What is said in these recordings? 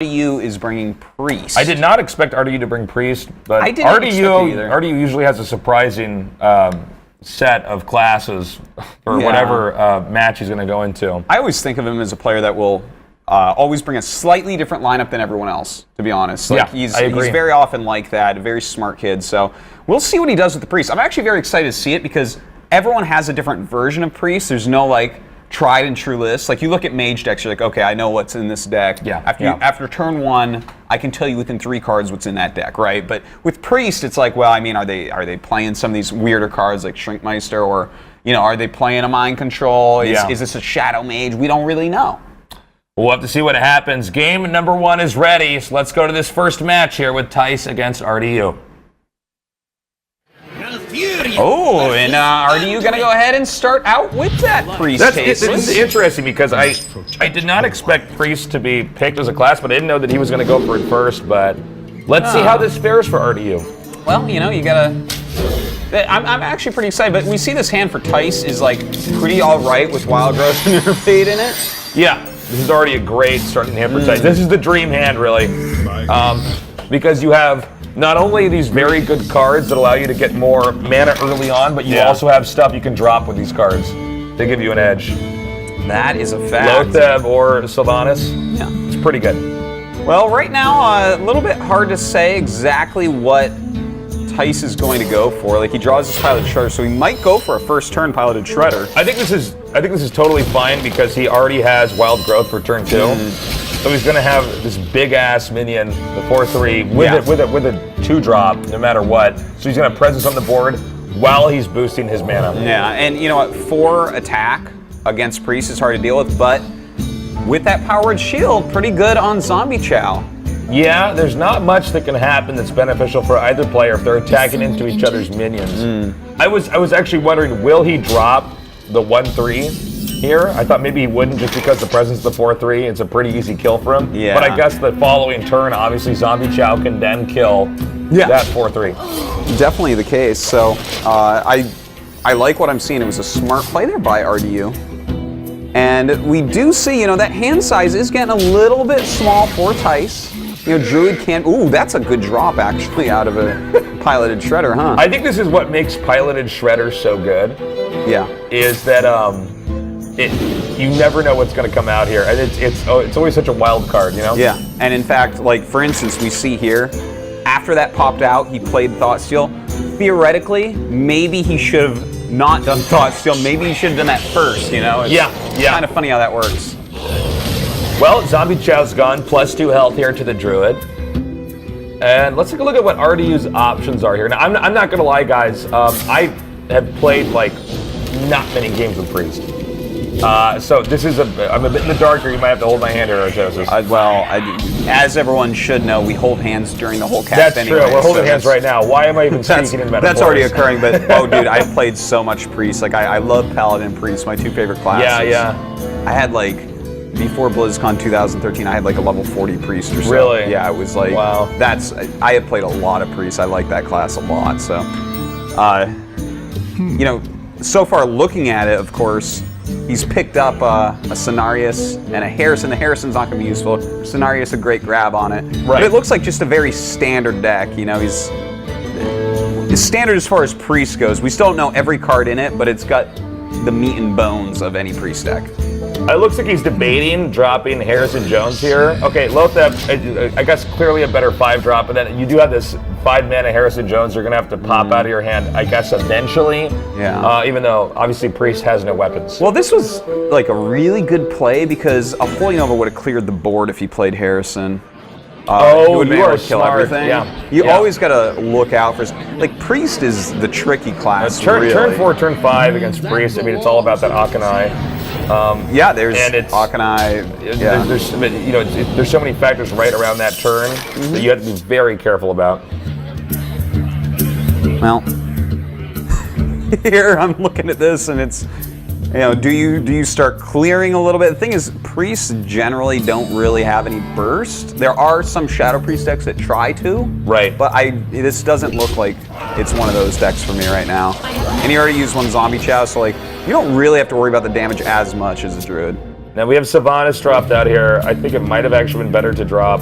RDU is bringing Priest. I did not expect RDU to bring Priest, but I didn't expect it either. RDU usually has a surprising set of classes for whatever match he's going to go into. I always think of him as a player that will always bring a slightly different lineup than everyone else, to be honest. Like, I agree. He's very often like that, a very smart kid. So we'll see what he does with the Priest. I'm actually very excited to see it because everyone has a different version of Priest. There's no like tried and true list. Like you look at mage decks, you're like, okay, I know what's in this deck. After turn one, I can tell you within 3 cards what's in that deck, right? But with Priest, it's like, well, I mean, are they playing some of these weirder cards like Shrinkmeister, or are they playing a mind control? Is this a shadow mage? We don't really know. We'll have to see what happens. Game number 1 is ready, so let's go to this first match here with Thijs against RDU. Oh, and RDU going to go ahead and start out with that Priest. This is interesting because I did not expect Priest to be picked as a class, but I didn't know that he was going to go for it first. But let's see how this fares for RDU. Well, you gotta. I'm actually pretty excited, but we see this hand for Thijs is like pretty all right with Wild Growth and Nerfade in it. Yeah, this is already a great starting hand for Thijs. This is the dream hand, really, because you have not only these very good cards that allow you to get more mana early on, but you also have stuff you can drop with these cards. They give you an edge. That is a fact. Lotheb or Sylvanas. Yeah. It's pretty good. Well, right now, a little bit hard to say exactly what Thijs is going to go for. Like, he draws his Piloted Shredder, so he might go for a first turn Piloted Shredder. I think this is totally fine because he already has Wild Growth for turn 2. So he's going to have this big-ass minion, the 4/3, with a 2-drop, no matter what. So he's going to presence on the board while he's boosting his mana. Yeah, and you know what? 4 attack against Priest is hard to deal with, but with that Powered Shield, pretty good on Zombie Chow. Yeah, there's not much that can happen that's beneficial for either player if they're attacking into each other's minions. I was actually wondering, will he drop the 1/3? Here, I thought maybe he wouldn't just because the presence of the 4/3, it's a pretty easy kill for him. Yeah. But I guess the following turn, obviously Zombie Chow can then kill that 4/3. Definitely the case. So I like what I'm seeing. It was a smart play there by RDU. And we do see, that hand size is getting a little bit small for Thijs. Druid can. Ooh, that's a good drop actually out of a Piloted Shredder, huh? I think this is what makes Piloted Shredder so good. Yeah. Is that you never know what's going to come out here, and it's always such a wild card, Yeah, and in fact, like for instance, we see here, after that popped out, he played Thoughtsteel. Theoretically, maybe he should have not done Thoughtsteel. Maybe he should have done that first. It's kind of funny how that works. Well, Zombie Chow's gone, +2 health here to the Druid, and let's take a look at what RDU's options are here. Now, I'm not going to lie, guys. I have played like not many games with Priest. So this is I'm a bit in the dark here. You might have to hold my hand here, Artosis. As everyone should know, we hold hands during the whole cast. That's true. We're holding hands right now. Why am I even speaking in metaphors? That's already occurring. But dude, I've played so much Priest. Like I love Paladin Priest, my 2 favorite classes. Yeah. I had before BlizzCon 2013, I had a level 40 Priest or so. Really? Yeah, it was wow. I had played a lot of Priest. I like that class a lot. So, so far looking at it, of course. He's picked up a Cenarius and a Harrison. The Harrison's not going to be useful. Cenarius, a great grab on it. Right. But it looks like just a very standard deck. He's standard as far as Priest goes. We still don't know every card in it, but it's got the meat and bones of any Priest deck. It looks like he's debating dropping Harrison Jones here. Okay, Lotheb, I guess clearly a better 5-drop, but then you do have this 5-mana Harrison Jones you're going to have to pop out of your hand, I guess, eventually. Yeah. Even though, obviously, Priest has no weapons. Well, this was, a really good play because a Holy Nova would have cleared the board if he played Harrison. You are kill smart. Everything. Yeah. You always got to look out for... Priest is the tricky class, Turn 4, turn 5 against Priest, I mean, it's all about that Akanai. There's Akanai. There's so many factors right around that turn that you have to be very careful about. Well, here I'm looking at this, and it's, do you start clearing a little bit? The thing is, Priests generally don't really have any burst. There are some Shadow Priest decks that try to. Right. But this doesn't look like it's one of those decks for me right now. And he already used one Zombie Chow, so you don't really have to worry about the damage as much as a Druid. Now we have Sylvanas dropped out here. I think it might have actually been better to drop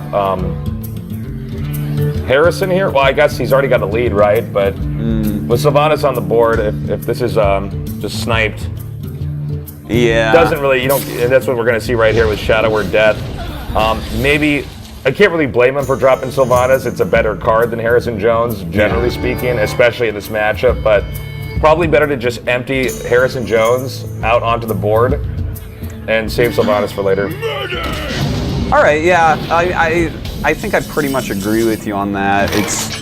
Harrison here. Well, I guess he's already got a lead, right? But with Sylvanas on the board, if this is just sniped, doesn't really. You don't. And that's what we're going to see right here with Shadow Word Death. Maybe I can't really blame him for dropping Sylvanas. It's a better card than Harrison Jones, generally speaking, especially in this matchup. But probably better to just empty Harrison Jones out onto the board and save Sylvanas for later. All right, yeah, I think I pretty much agree with you on that. It's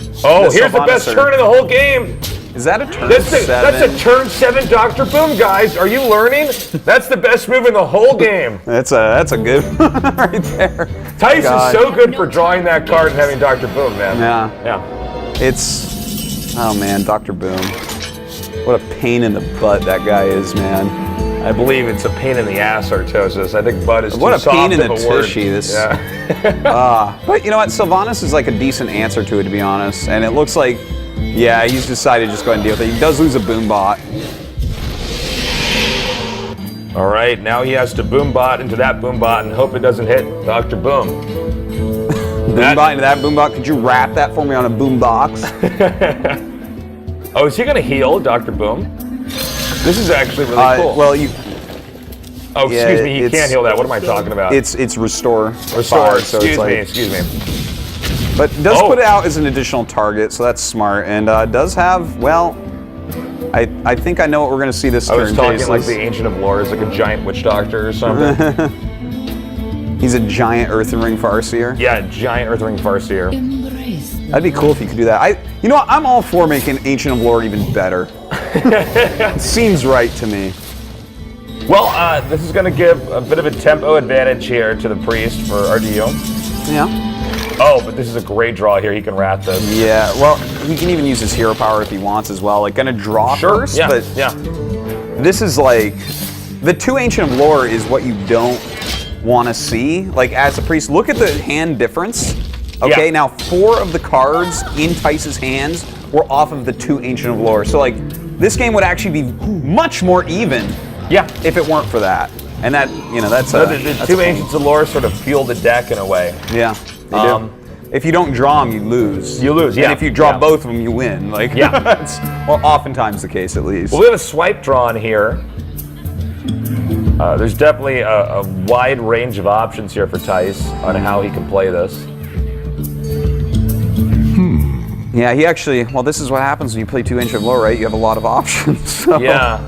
here's the best turn in the whole game. Is that a turn That's 7? That's a turn 7 Dr. Boom, guys. Are you learning? That's the best move in the whole game. That's a good one right there. Thijs is so good for drawing that card and having Dr. Boom, man. Yeah. It's, oh man, Dr. Boom. What a pain in the butt that guy is, man. I believe it's a pain in the ass, Artosis. I think butt is too what a soft pain in the of a word. tushy. This. Yeah. But you know what? Sylvanas is like a decent answer to it, to be honest. And it looks like, yeah, he's decided to just go ahead and deal with it. He does lose a boom bot. All right, now he has to boom bot into that boom bot and hope it doesn't hit Dr. Boom. Boom bot into that boom bot. Could you wrap that for me on a boom box? Oh, is he gonna heal Dr. Boom? This is actually really cool. Well, you. Oh, excuse me, he can't heal that. What am I talking about? It's restore. Restore. Fire, so Excuse me. But it does put it out as an additional target, so that's smart. And does have, well, I think I know what we're going to see this turn. I was talking like the Ancient of Lore is like a giant witch doctor or something. He's a giant Earthen Ring Farseer. Yeah, giant Earthen Ring Farseer. That'd be cool if you could do that. You know what? I'm all for making Ancient of Lore even better. It seems right to me. Well, this is going to give a bit of a tempo advantage here to the Priest for RDU. Yeah. Oh, but this is a great draw here. He can wrath this. Yeah, well, he can even use his hero power if he wants as well. Like, gonna draw first, yeah, but this is like, the 2 Ancient of Lore is what you don't want to see. Like, as a Priest, look at the hand difference. Okay, now 4 of the cards in Thijs' hands were off of the 2 Ancient of Lore. So, like, this game would actually be much more even if it weren't for that. And that, you know, that's the 2 Ancients of Lore sort of fuel the deck in a way. Yeah. They do. If you don't draw them, you lose. You lose, yeah. And if you draw both of them, you win. Like, that's oftentimes the case, at least. Well, we have a swipe drawn here. There's definitely a wide range of options here for Thijs on how he can play this. Yeah, he actually, well, this is what happens when you play 2 Ancient of Lore, right? You have a lot of options. So. Yeah,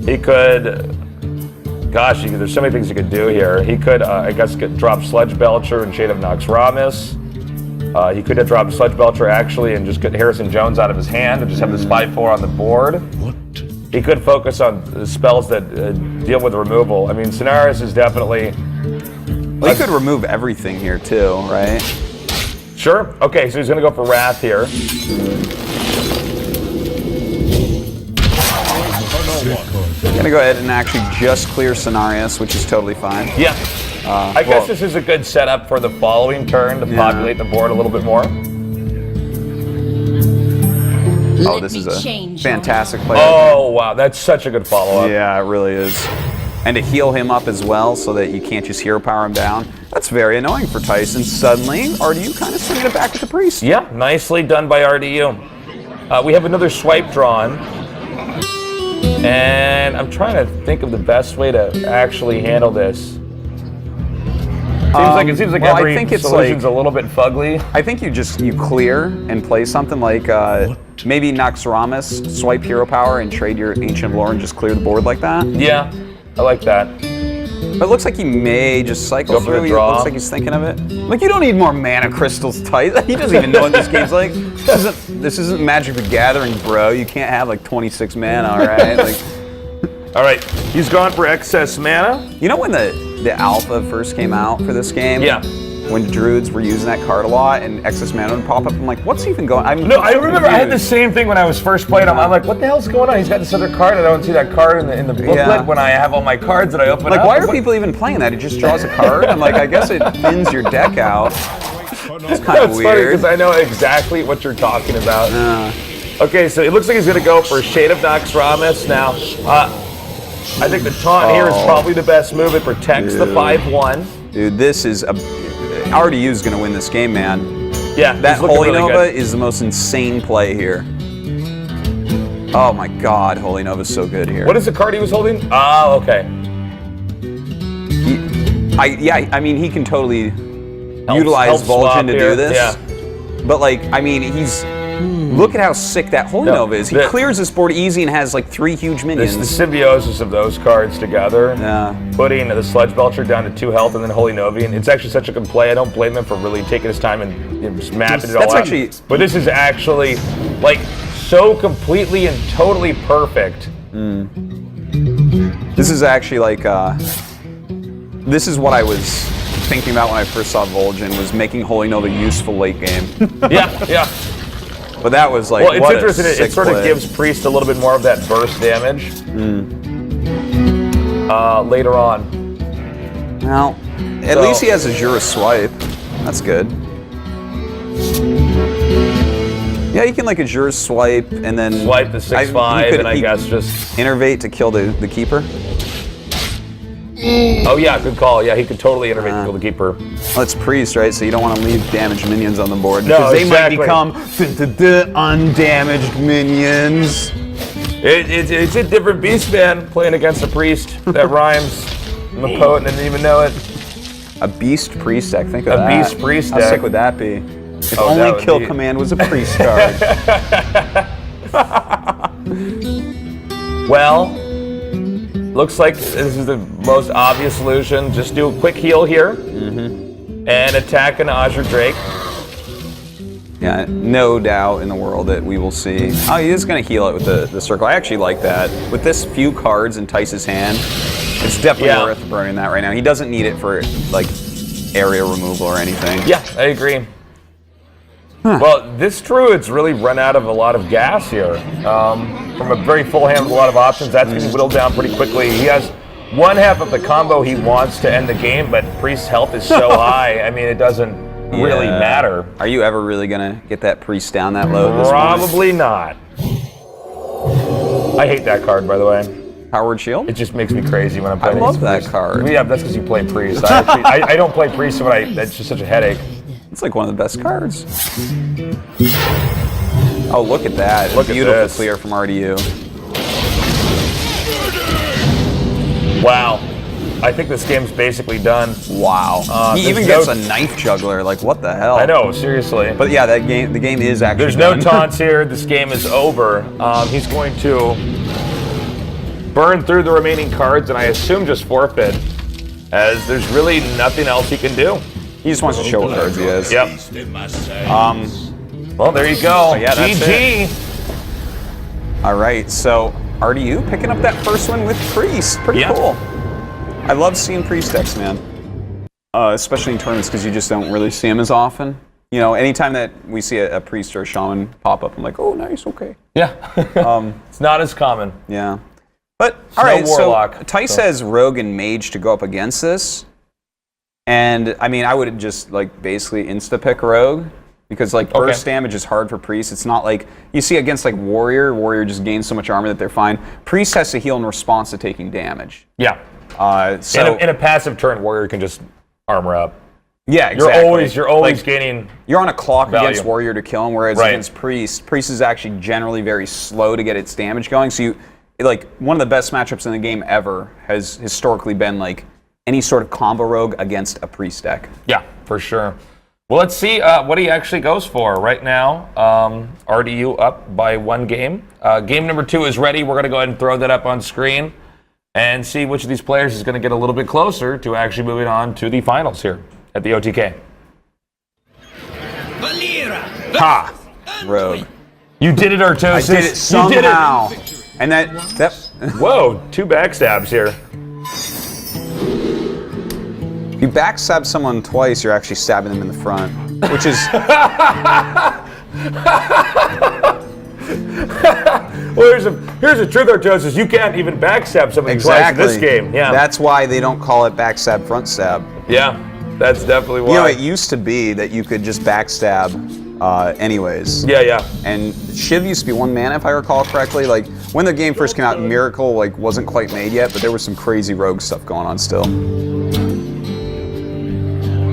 he could... Gosh, there's so many things he could do here. He could, I guess, drop Sledge Belcher and Shade of Noxramas. He could have dropped Sledge Belcher actually and just get Harrison Jones out of his hand and just have the Spy 4 on the board. What? He could focus on the spells that deal with removal. I mean, Sonaris is definitely... Well, he could remove everything here too, right? Sure. Okay, so he's going to go for Wrath here. Gonna go ahead and actually just clear Cenarius, which is totally fine. Yeah. I guess this is a good setup for the following turn to populate the board a little bit more. Oh, this is a fantastic play. Oh, wow. That's such a good follow-up. Yeah, it really is. And to heal him up as well so that you can't just hero power him down. That's very annoying for Tyson. Suddenly, RDU kind of sending it back with the Priest. Yeah, nicely done by RDU. We have another swipe drawn. And I'm trying to think of the best way to actually handle this. It seems like every solution's a little bit fugly. I think you clear and play something like maybe Noxramas, swipe hero power, and trade your Ancient of Lore and just clear the board like that. Yeah, I like that. But it looks like he may just cycle through. It looks like he's thinking of it. Like, you don't need more mana crystals, Tight. He doesn't even know what this game's like. This isn't Magic the Gathering, bro. You can't have like 26 mana, all right? Like, all right, he's gone for excess mana. You know when the alpha first came out for this game? Yeah. When Druids were using that card a lot and excess mana would pop up, I'm like, what's even going on? No, I remember I had the same thing when I was first playing him. I'm like, what the hell's going on? He's got this other card and I don't see that card in the booklet when I have all my cards that I open up. Like, why are people even playing that? It just draws a card? I'm like, I guess it thins your deck out. It's kind of weird. Funny because I know exactly what you're talking about. Okay, so it looks like he's going to go for Shade of Noxramas now. I think the taunt here is probably the best move. It protects the 5-1. Dude, this is RDU is going to win this game, man. Yeah, that he's looking Holy really Nova good. is the most insane play here. Oh my God, Holy Nova is so good here. What is the card he was holding? Oh, okay. I mean, he can totally utilize Vol'jin to do this. Yeah. But like, I mean, look at how sick that Holy Nova is. He clears this board easy and has like 3 huge minions. It's the symbiosis of those cards together. Yeah. Putting the Sludge Belcher down to 2 health and then Holy Nova. And it's actually such a good play. I don't blame him for really taking his time and just mapping it all out. But this is actually like so completely and totally perfect. This is actually like, this is what I was thinking about when I first saw Vol'jin, was making Holy Nova useful late game. Yeah. But that was like, well, it's what interesting. It sort of gives Priest a little bit more of that burst damage later on. Well, at least he has a Jura swipe. That's good. Yeah, you can like a Jura swipe and then swipe the 6/5 and I guess just innervate to kill the keeper. Oh yeah, good call. Yeah, he could totally innervate to kill the keeper. Well, it's Priest, right? So you don't want to leave damaged minions on the board because they might become undamaged minions. It's a different beast, man, playing against a Priest. That rhymes. I'm a poet and I didn't even know it. A Beast Priest deck, think of that. A Beast Priest deck. How sick would that be? If only Kill Command was a Priest card. Well, looks like this is the most obvious solution. Just do a quick heal here and attack an Azure Drake. Yeah, no doubt in the world that we will see. Oh, he is going to heal it with the circle. I actually like that. With this few cards in Thijs' hand, it's definitely worth burning that right now. He doesn't need it for like area removal or anything. Yeah, I agree. Well, this Druid's really run out of a lot of gas here. From a very full hand with a lot of options, that's getting whittled down pretty quickly. He has 1/2 of the combo he wants to end the game, but Priest's health is so high, I mean, it doesn't really matter. Are you ever really going to get that Priest down that low? Probably not. I hate that card, by the way. Powered Shield? It just makes me crazy when I'm playing. I love that card. Yeah, that's because you play Priest. I don't play Priest, so that's just such a headache. It's like one of the best cards. Oh, look at that. Look Beautiful at this. clear from RDU. Wow. I think this game's basically done. Wow. He even gets a knife juggler. Like, what the hell? I know, seriously. But yeah, the game is actually There's done. no taunts here. This game is over. He's going to burn through the remaining cards and I assume just forfeit, as there's really nothing else he can do. He just wants to show what cards he has. Yep. Well, there you go. Yeah, that's GG. All right, so RDU picking up that first one with Priest. Pretty cool. I love seeing Priest decks, man. Especially in tournaments because you just don't really see them as often. You know, anytime that we see a Priest or a Shaman pop up, I'm like, oh, nice, okay. Yeah. It's not as common. Yeah. But, all right, Warlock, so Thijs has Rogue and Mage to go up against this. And, I mean, I would just, like, basically insta-pick Rogue. Because, like, burst damage is hard for Priest. It's not like, you see against, like, Warrior just gains so much armor that they're fine. Priest has to heal in response to taking damage. Yeah. So in a passive turn, Warrior can just armor up. Yeah, exactly. You're always like, gaining. You're on a clock value against Warrior to kill him, whereas against Priest is actually generally very slow to get its damage going. So like one of the best matchups in the game ever has historically been like any sort of combo rogue against a Priest deck. Yeah, for sure. Well, let's see what he actually goes for right now. RDU up by 1 game. Game number 2 is ready. We're going to go ahead and throw that up on screen and see which of these players is going to get a little bit closer to actually moving on to the finals here at the OTK. Ha! Rogue. You did it, Artosis. I did it somehow. You did it. And that Whoa, 2 backstabs here. If you backstab someone twice, you're actually stabbing them in the front, which is... Well, here's a truth, Artosis. You can't even backstab somebody twice in this game. Yeah. That's why they don't call it backstab front stab. Yeah, that's definitely why. You know, it used to be that you could just backstab anyways. Yeah. And Shiv used to be 1 mana, if I recall correctly. Like, when the game first came out, Miracle like wasn't quite made yet, but there was some crazy rogue stuff going on still.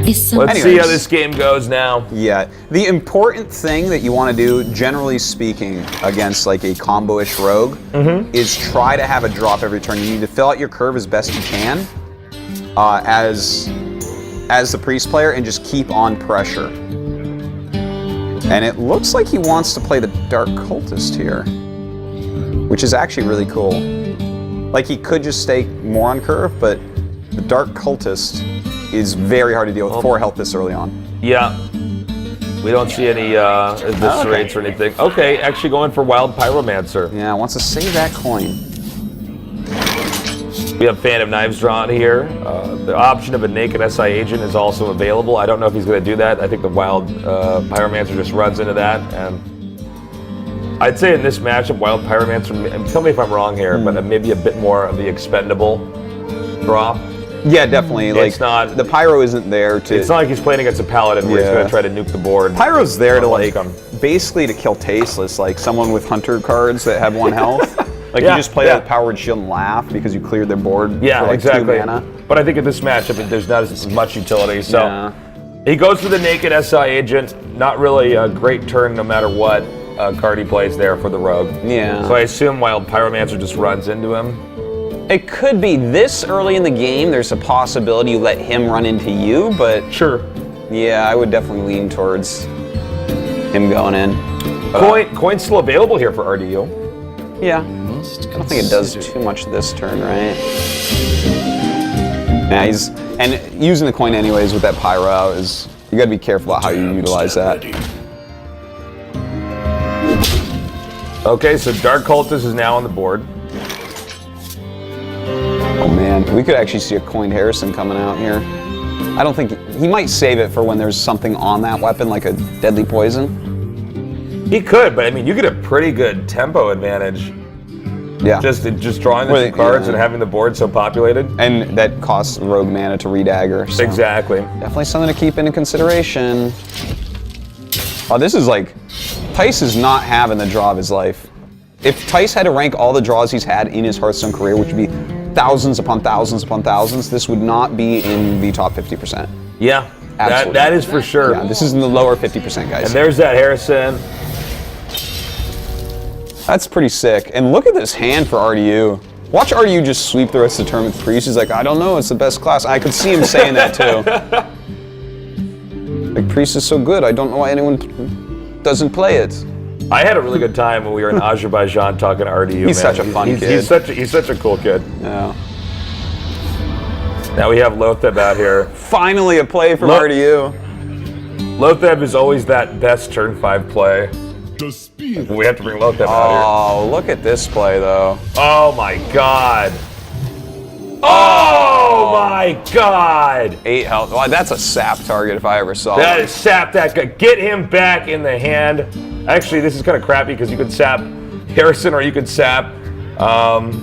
Let's see how this game goes now. Yeah, the important thing that you want to do, generally speaking, against like a combo-ish rogue, is try to have a drop every turn. You need to fill out your curve as best you can as the priest player, and just keep on pressure. And it looks like he wants to play the Dark Cultist here, which is actually really cool. Like, he could just stay more on curve, but the Dark Cultist is very hard to deal with 4 health this early on. Yeah. We don't see any eviscerates or anything. Okay, actually going for Wild Pyromancer. Yeah, wants to save that coin. We have Fan of Knives drawn here. The option of a naked SI agent is also available. I don't know if he's going to do that. I think the Wild Pyromancer just runs into that. And I'd say in this matchup, Wild Pyromancer, and tell me if I'm wrong here, but maybe a bit more of the expendable draw. Yeah, definitely. Like, it's not, the Pyro isn't there to... It's not like he's playing against a Paladin where he's going to try to nuke the board. Pyro's there to, like, basically to kill Tasteless, like someone with Hunter cards that have 1 health. Like, you just play that Powered Shield and laugh because you cleared their board for, like, exactly. 2 mana. But I think in this matchup, there's not as much utility. So he goes for the naked SI agent. Not really a great turn no matter what card he plays there for the rogue. Yeah. So I assume Wild Pyromancer just runs into him. It could be this early in the game, there's a possibility you let him run into you, but... Sure. Yeah, I would definitely lean towards him going in. Coin's still available here for RDU. Yeah. I don't think it does too much this turn, right? Yeah, and using the coin anyways with that Pyro out is... You gotta be careful about how you utilize that. Okay, so Dark Cultist is now on the board. Oh man, we could actually see a coined Harrison coming out here. I don't think... He might save it for when there's something on that weapon, like a deadly poison. He could, but I mean, you get a pretty good tempo advantage. Yeah. Just drawing the 2 cards and having the board so populated. And that costs rogue mana to redagger. So Exactly. definitely something to keep into consideration. Oh, this is like... Thijs is not having the draw of his life. If Thijs had to rank all the draws he's had in his Hearthstone career, which would be thousands upon thousands upon thousands, this would not be in the top 50%. Yeah, that is for sure. Yeah, this is in the lower 50%, guys. And there's that Harrison. That's pretty sick. And look at this hand for RDU. Watch RDU just sweep the rest of the tournament with Priest. He's like, I don't know, it's the best class. I could see him saying that too. Like, Priest is so good, I don't know why anyone doesn't play it. I had a really good time when we were in Azerbaijan talking to RDU. He's such a fun kid. He's such a cool kid. Yeah. Now we have Lotheb out here. Finally a play from RDU. Lotheb is always that best turn 5 play. We have to bring Lotheb out here. Oh, look at this play though. Oh my god. Oh my god! 8 health. Well, that's a sap target if I ever saw one. That is sap that guy. Get him back in the hand. Actually, this is kind of crappy because you could sap Harrison or you could sap,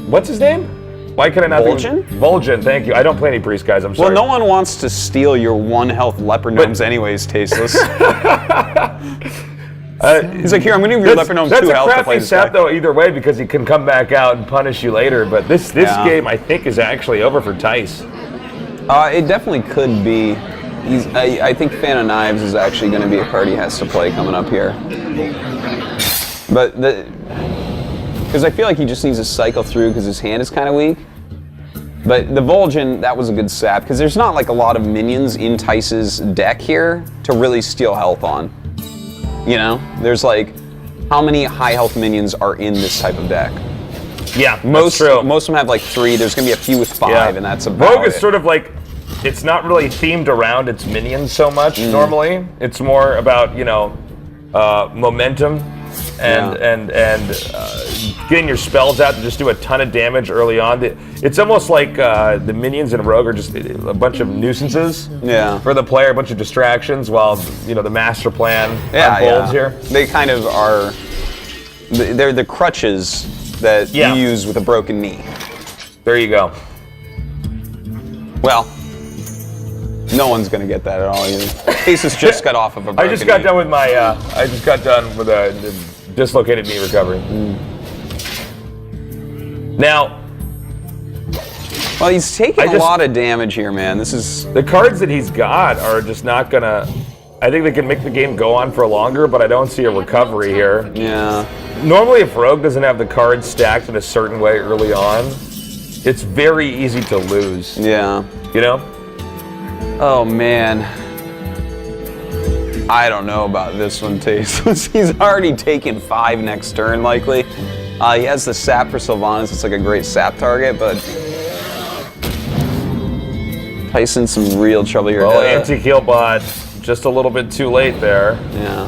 what's his name? Why can I not Vol'jin? Vol'jin, thank you. I don't play any priest, guys, I'm sorry. Well, no one wants to steal your 1 health leopard gnomes anyways, Tasteless. He's like, here, I'm going to give your leopard gnome 2 health to play That's a crappy this sap, guy. though, either way, because he can come back out and punish you later. But this game, I think, is actually over for Thijs. It definitely could be. I think Fan of Knives is actually going to be a card he has to play coming up here. But because I feel like he just needs to cycle through because his hand is kind of weak. But the Vol'jin, that was a good sap because there's not like a lot of minions in Thijs's deck here to really steal health on. You know, there's like, how many high health minions are in this type of deck? Yeah, most that's true. Most of them have like 3. There's gonna be a few with 5, and that's about Rogue is sort of like, it's not really themed around its minions so much normally. It's more about, you know, momentum and getting your spells out to just do a ton of damage early on. It's almost like the minions in Rogue are just a bunch of nuisances for the player, a bunch of distractions while, you know, the master plan unfolds here. They kind of are, they're the crutches that you use with a broken knee. There you go. Well, No one's gonna get that at all either. Cases just got off of a broken I just got knee. done with my. I just got done with a dislocated knee recovery. Now, Well, he's taking a lot of damage here, man. This is the cards that he's got are just not gonna. I think they can make the game go on for longer, but I don't see a recovery here. yeah. Normally, if Rogue doesn't have the cards stacked in a certain way early on, it's very easy to lose. Yeah. You know? Oh man. I don't know about this one, Tasteless. He's already taken 5 next turn, likely. He has the sap for Sylvanas. It's like a great sap target, but Tyson's some real trouble here. Well, anti-heal bot just a little bit too late there. Yeah.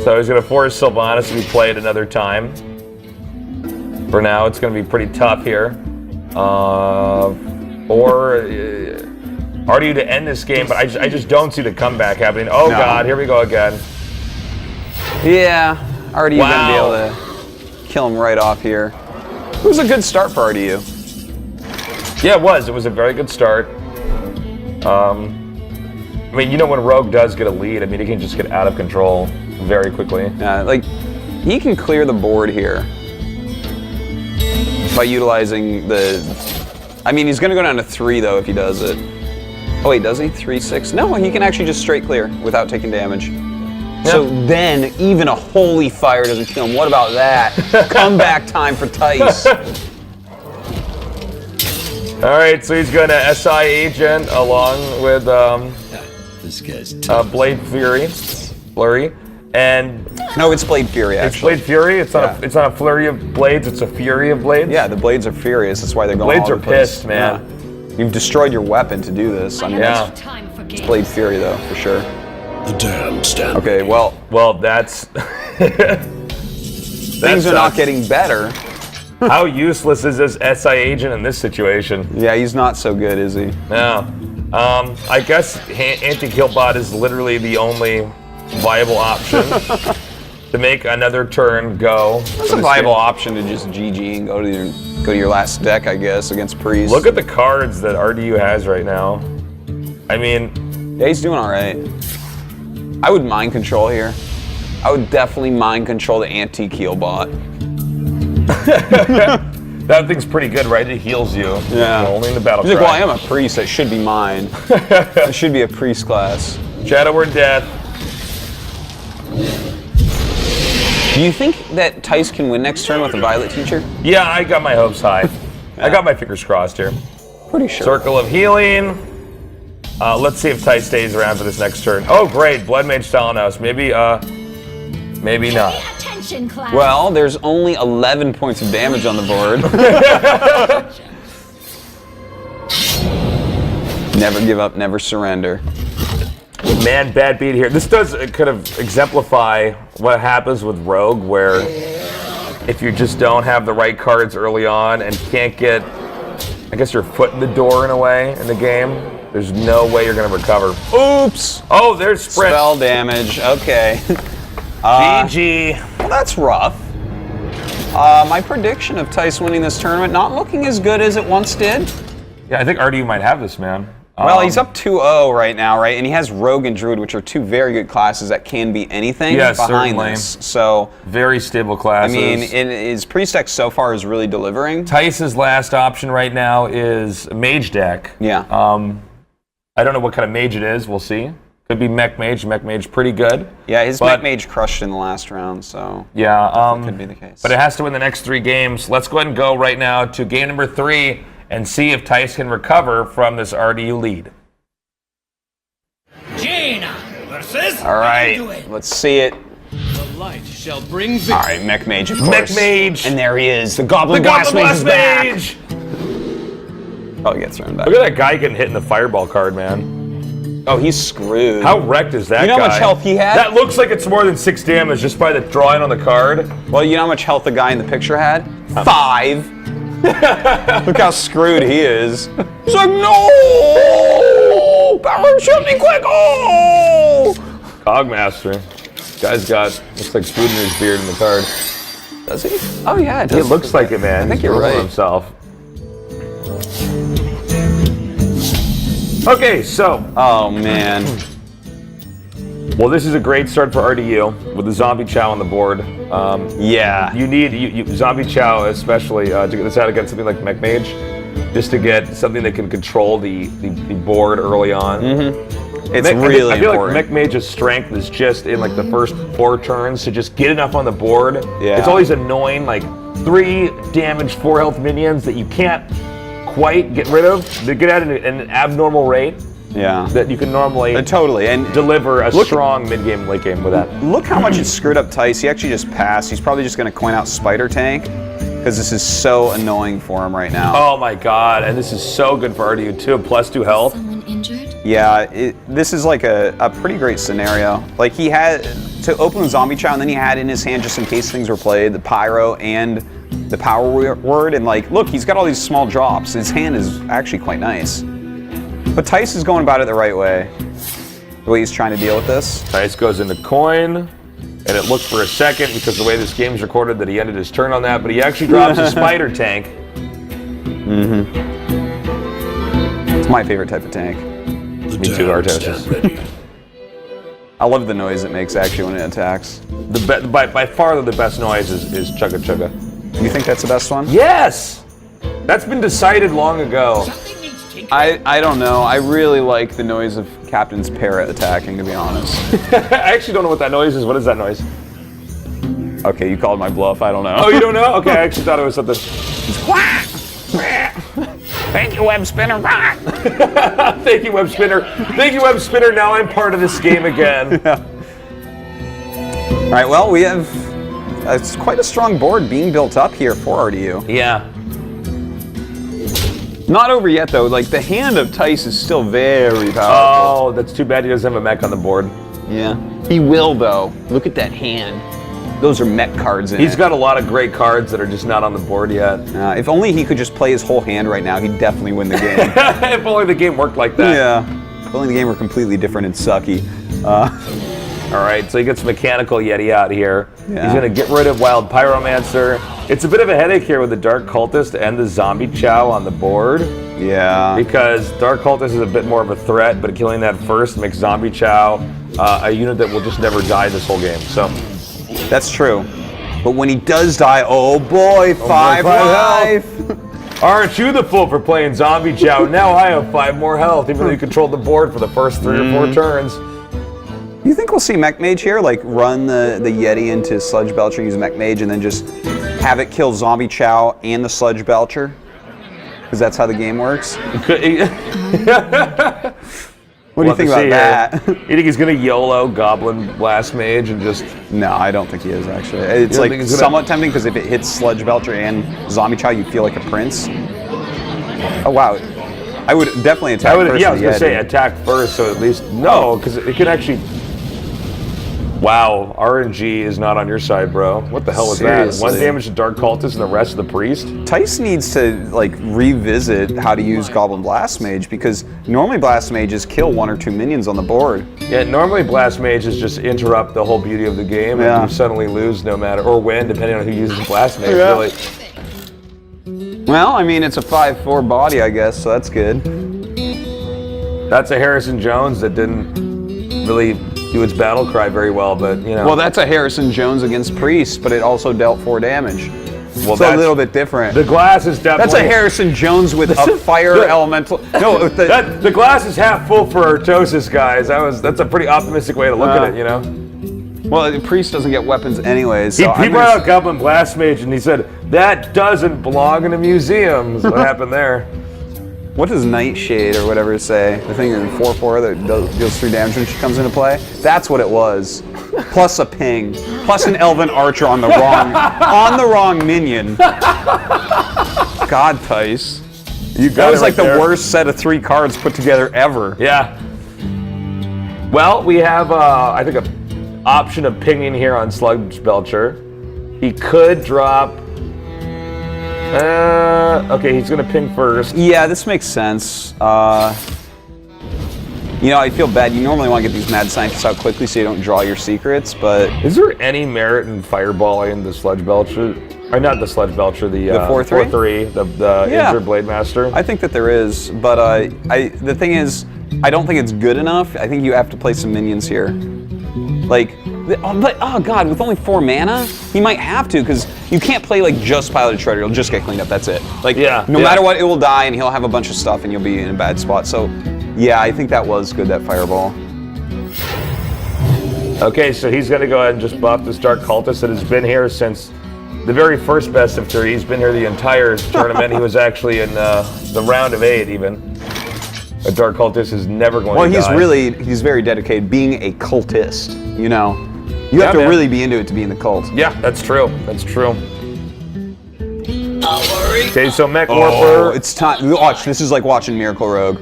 So he's going to force Sylvanas to be played another time. For now, it's going to be pretty tough here. RDU to end this game, but I just don't see the comeback happening. Oh, No. God, here we go again. Yeah. RDU Wow. gonna be able to kill him right off here. It was a good start for RDU. Yeah, it was. It was a very good start. I mean, you know, when Rogue does get a lead, I mean, he can just get out of control very quickly. Like, he can clear the board here by utilizing the... I mean, he's gonna go down to 3, though, if he does it. Oh, wait, does he? 3-6? No, he can actually just straight clear without taking damage. Yeah. So then, even a Holy Fire doesn't kill him. What about that? Comeback time for Thijs. All right, so he's going to SI Agent along with This guy's tough. Blade Fury, Flurry, and No, it's Blade Fury, it's actually. Blade Fury. It's not. Yeah. It's not a flurry of blades. It's a fury of blades. Yeah, the blades are furious. That's why they're going Blades all are over the place. pissed, man. Yeah. You've destroyed your weapon to do this. I mean, Yeah. it's Blade Fury, though, for sure. The damn stand. Okay, well, Well, that's. things are not getting better. How useless is this SI Agent in this situation? Yeah, he's not so good, is he? No. I guess anti-kill bot is literally the only viable option to make another turn go. It's a viable option to just GG and go to your last deck, I guess, against Priest. Look at the cards that RDU has right now. I mean, Yeah, he's doing all right. I would mind control here. I would definitely mind control the anti-keel bot. that thing's pretty good, right? It heals you. Yeah. Only in the battle He's like, well, I cry. am a priest. That should be mine. It should be a priest class. Shadow Word Death. Do you think that Thijs can win next turn with a Violet Teacher? Yeah, I got my hopes high. I got my fingers crossed here. Pretty sure. Circle of Healing. Let's see if Thijs stays around for this next turn. Oh, great. Blood Mage Stalanos. Maybe not. Attention, class. Well, there's only 11 points of damage on the board. Never give up, never surrender. Man, bad beat here. This does kind of exemplify what happens with Rogue, where if you just don't have the right cards early on and can't get, I guess, your foot in the door in a way in the game, there's no way you're going to recover. Oops! Oh, there's Sprint. Spell damage, okay. GG. Well, that's rough. My prediction of Thijs winning this tournament not looking as good as it once did. Yeah, I think RDU might have this, man. Well, he's up 2-0 right now, right? And he has Rogue and Druid, which are 2 very good classes that can be anything Yes, behind certainly. this. So, Very stable I classes. mean, his Priest deck so far is really delivering. Thijs's last option right now is Mage deck. Yeah. I don't know what kind of mage it is. We'll see. Could be Mech Mage. Mech Mage, pretty good. Yeah, his but- Mech Mage crushed in the last round, so Yeah. could be the case. But it has to win the next 3 games. Let's go ahead and go right now to game number 3 and see if Thijs can recover from this RDU lead. Jaina versus All right, let's see it. The light shall bring victory. All right, Mech Mage, of course. Mech Mage. And there he is. The Goblin The Blast Goblin Mage is Blast back. Mage! Oh, he gets thrown back. Look at that guy getting hit in the fireball card, man. Oh, he's screwed. How wrecked is that You know guy? how much health he had? That looks like it's more than 6 damage just by the drawing on the card. Well, you know how much health the guy in the picture had? 5. Look how screwed he is. He's like, no! Power shoot me quick! Oh! Cogmaster. Guy's got, looks like food in his beard in the card. Does he? Oh, yeah, it It does. looks like it, man. I think He's you're ruling right. himself. Okay, so. Oh, man. Well, this is a great start for RDU with the Zombie Chow on the board. Yeah. You need Zombie Chow, especially, to get this out against something like Mech Mage, just to get something that can control the board early on. It's really I feel important. like Mech Mage's strength is just in like the first 4 turns to just get enough on the board. Yeah. It's always annoying, like 3 damage, 4 health minions that you can't quite get rid of. They get at an abnormal rate. Yeah. That you can normally Totally. And deliver a strong mid-game, late-game with that. look how much it screwed up Thijs. He actually just passed. He's probably just going to coin out Spider Tank because this is so annoying for him right now. Oh my god, and this is so good for RDU too, +2 health. Someone injured? Yeah, this is like a pretty great scenario. Like he had to open the Zombie Chow and then he had in his hand just in case things were played, the Pyro and the Power Word. And like, look, he's got all these small drops. His hand is actually quite nice. But Thijs is going about it the right way. The way he's trying to deal with this. Thijs goes into coin, and it looked for a second because the way this game's recorded that he ended his turn on that, but he actually drops a Spider Tank. It's my favorite type of tank. The Me too, damned Artosis. stand ready. I love the noise it makes actually when it attacks. By far the best noise is Chugga Chugga. You think that's the best one? Yes! That's been decided long ago. Something needs tinkering. I don't know. I really like the noise of Captain's Parrot attacking, to be honest. I actually don't know what that noise is. What is that noise? Okay, you called my bluff. I don't know. Oh, you don't know? Okay, I actually thought it was something. Thank you, Web Spinner. Thank you, Web Spinner. Thank you, Web Spinner. Now I'm part of this game again. All right, well, we have it's quite a strong board being built up here for RDU. Yeah. Not over yet, though. Like, the hand of Thijs is still very powerful. Oh, that's too bad he doesn't have a mech on the board. Yeah. He will, though. Look at that hand. Those are mech cards in He's it. got a lot of great cards that are just not on the board yet. If only he could just play his whole hand right now, he'd definitely win the game. If only the game worked like that. Yeah. If only the game were completely different and sucky. All right, so he gets Mechanical Yeti out here. Yeah. He's going to get rid of Wild Pyromancer. It's a bit of a headache here with the Dark Cultist and the Zombie Chow on the board, Yeah. because Dark Cultist is a bit more of a threat, but killing that first makes Zombie Chow a unit that will just never die this whole game. So That's true. But when he does die, oh boy, 5 life. aren't you the fool for playing Zombie Chow? Now I have 5 more health, even though you controlled the board for the first 3 or 4 turns. You think we'll see Mech Mage here? Like run the Yeti into Sludge Belcher, use Mech Mage, and then just have it kill Zombie Chow and the Sludge Belcher? Because that's how the game works. What do you think about that? You think he's going to YOLO Goblin Blast Mage and just... No, I don't think he is actually. It's don't like think he's gonna- somewhat tempting because if it hits Sludge Belcher and Zombie Chow, you feel like a prince. Oh wow. I would definitely attack first. Yeah, I was with going to the say Yeti. attack first, so at least... No, because it can actually... Wow, RNG is not on your side, bro. What the hell is that? Seriously. 1 damage to Dark Cultist and the rest of the Priest? Thijs needs to like revisit how to use Goblin Blast Mage because normally Blast Mages kill 1 or 2 minions on the board. Yeah, normally Blast Mages just interrupt the whole beauty of the game Yeah. and you suddenly lose no matter... Or win, depending on who uses Blast Mage, Yeah. really. Well, I mean it's a 5/4 body, I guess, so that's good. That's a Harrison Jones that didn't really do its battle cry very well, but, you know... Well, that's a Harrison Jones against Priest, but it also dealt 4 damage. Well, So a little bit different. The glass is That's definitely... a Harrison Jones with a fire elemental. No, The glass is half full for Artosis, guys. That's a pretty optimistic way to look at it, you know? well, the Priest doesn't get weapons anyways. So He brought out Goblin Blast Mage and he said, that doesn't belong in a museum. So what happened there? What does Nightshade or whatever say? The thing in 4/4 that deals 3 damage when she comes into play? That's what it was. Plus a ping. Plus an Elven Archer on the wrong minion. God, Thijs. That was like the worst set of 3 cards put together ever. Yeah. Well, we have, I think, an option of pinging here on Sludge Belcher. He could drop... okay, he's going to ping first. Yeah, this makes sense. You know, I feel bad. You normally want to get these mad scientists out quickly so you don't draw your secrets, but Is there any merit in fireballing the Sludge Belcher? Or not the Sledge Belcher, the 4-3? 4-3, the Yeah. injured Blade Master. I think that there is, but the thing is, I don't think it's good enough. I think you have to play some minions here. Like, oh god, with only 4 mana, he might have to, because you can't play like just Piloted Shredder. It'll just get cleaned up. That's it. Like, no matter what, it will die, and he'll have a bunch of stuff, and you'll be in a bad spot. So, yeah, I think that was good, that Fireball. Okay, so he's going to go ahead and just buff this Dark Cultist that has been here since the very first best of 3. He's been here the entire tournament. He was actually in the round of 8 even. A Dark Cultist is never going to die. Well, he's very dedicated being a cultist, you know. You have to really be into it to be in the cult. Yeah, that's true. That's true. worry. Okay, so Mech Oh, Warper. it's time. Watch, this is like watching Miracle Rogue.